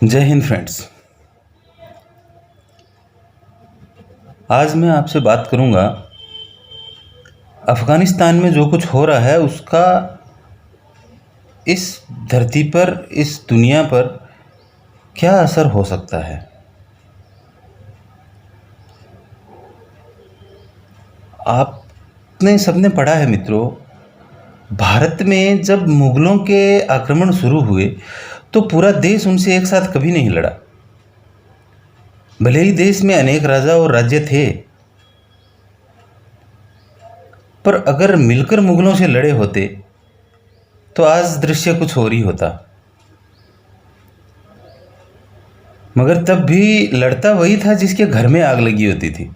जय हिंद फ्रेंड्स। आज मैं आपसे बात करूंगा अफ़गानिस्तान में जो कुछ हो रहा है उसका इस धरती पर, इस दुनिया पर क्या असर हो सकता है। आपने सबने पढ़ा है मित्रों, भारत में जब मुगलों के आक्रमण शुरू हुए तो पूरा देश उनसे एक साथ कभी नहीं लड़ा। भले ही देश में अनेक राजा और राज्य थे, पर अगर मिलकर मुगलों से लड़े होते तो आज दृश्य कुछ और ही होता। मगर तब भी लड़ता वही था जिसके घर में आग लगी होती थी,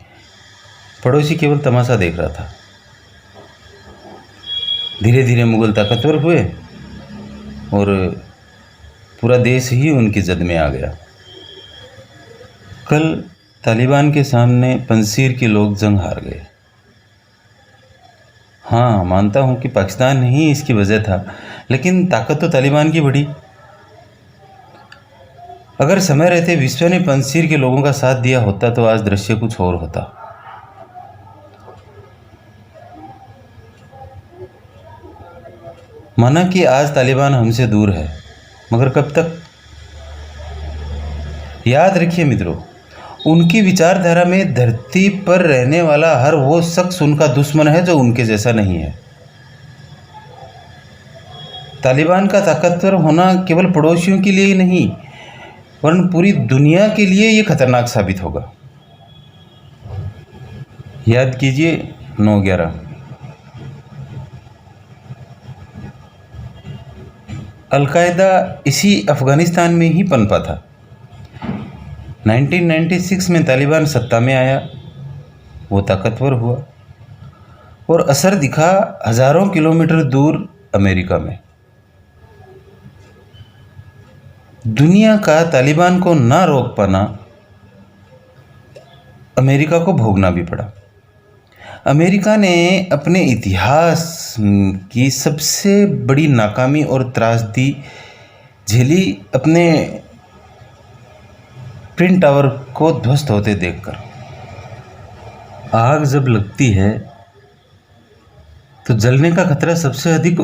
पड़ोसी केवल तमाशा देख रहा था। धीरे धीरे मुगल ताकतवर हुए और पूरा देश ही उनकी जद में आ गया। कल तालिबान के सामने पंजशीर के लोग जंग हार गए। हाँ, मानता हूँ कि पाकिस्तान ही इसकी वजह था, लेकिन ताकत तो तालिबान की बढ़ी। अगर समय रहते विश्व ने पंजशीर के लोगों का साथ दिया होता तो आज दृश्य कुछ और होता। माना कि आज तालिबान हमसे दूर है, मगर कब तक? याद रखिए मित्रों, उनकी विचारधारा में धरती पर रहने वाला हर वो शख्स उनका दुश्मन है जो उनके जैसा नहीं है। तालिबान का ताकतवर होना केवल पड़ोसियों के लिए ही नहीं, वरन पूरी दुनिया के लिए ये खतरनाक साबित होगा। याद कीजिए 9/11। अलकायदा इसी अफ़गानिस्तान में ही पनपा था। 1996 में तालिबान सत्ता में आया, वो ताकतवर हुआ और असर दिखा हज़ारों किलोमीटर दूर अमेरिका में। दुनिया का तालिबान को ना रोक पाना अमेरिका को भोगना भी पड़ा। अमेरिका ने अपने इतिहास की सबसे बड़ी नाकामी और त्रासदी झेली अपने ट्विन टावर को ध्वस्त होते देखकर। आग जब लगती है तो जलने का खतरा सबसे अधिक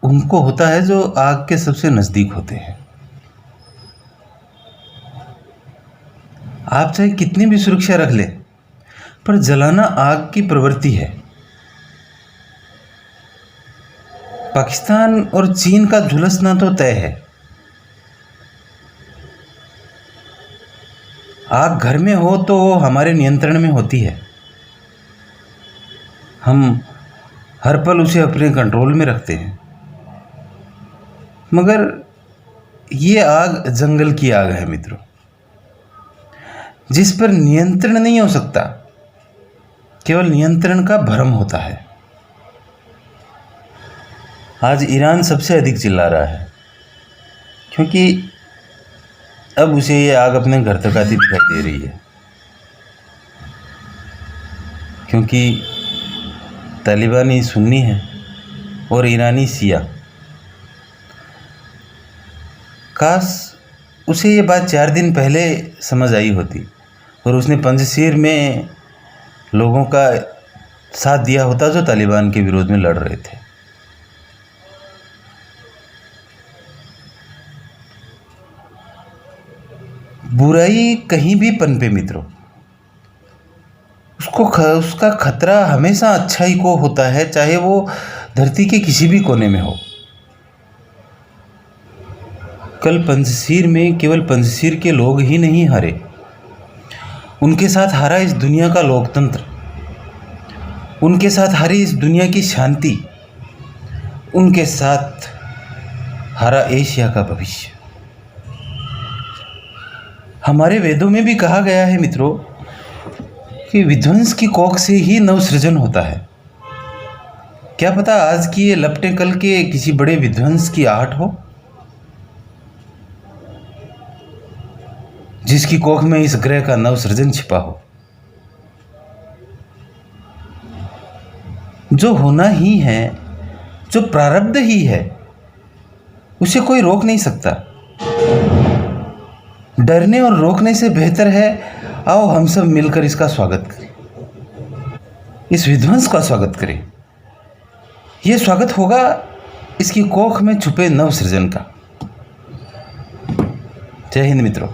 उनको होता है जो आग के सबसे नज़दीक होते हैं। आप चाहे कितनी भी सुरक्षा रख लें, पर जलाना आग की प्रवृत्ति है। पाकिस्तान और चीन का झुलसना तो तय है। आग घर में हो तो वो हमारे नियंत्रण में होती है। हम हर पल उसे अपने कंट्रोल में रखते हैं। मगर ये आग जंगल की आग है मित्रों, जिस पर नियंत्रण नहीं हो सकता, केवल नियंत्रण का भ्रम होता है। आज ईरान सबसे अधिक चिल्ला रहा है, क्योंकि अब उसे ये आग अपने घर तक आती दिखाई दे रही है। क्योंकि तालिबानी सुन्नी है और ईरानी शिया। काश उसे ये बात 4 दिन पहले समझ आई होती और उसने पंजशीर में लोगों का साथ दिया होता जो तालिबान के विरोध में लड़ रहे थे। बुराई कहीं भी पनपे मित्रों, उसका खतरा हमेशा अच्छाई को होता है, चाहे वो धरती के किसी भी कोने में हो। कल पंजशीर में केवल पंजशीर के लोग ही नहीं हारे, उनके साथ हारा इस दुनिया का लोकतंत्र, उनके साथ हारी इस दुनिया की शांति, उनके साथ हारा एशिया का भविष्य। हमारे वेदों में भी कहा गया है मित्रों कि विध्वंस की कोख से ही नवसृजन होता है। क्या पता आज की ये लपटें कल के किसी बड़े विध्वंस की आहट हो, जिसकी कोख में इस ग्रह का नवसृजन छिपा हो। जो होना ही है, जो प्रारब्ध ही है, उसे कोई रोक नहीं सकता। डरने और रोकने से बेहतर है आओ हम सब मिलकर इसका स्वागत करें, इस विध्वंस का स्वागत करें। यह स्वागत होगा इसकी कोख में छुपे नव सृजन का। जय हिंद मित्रों।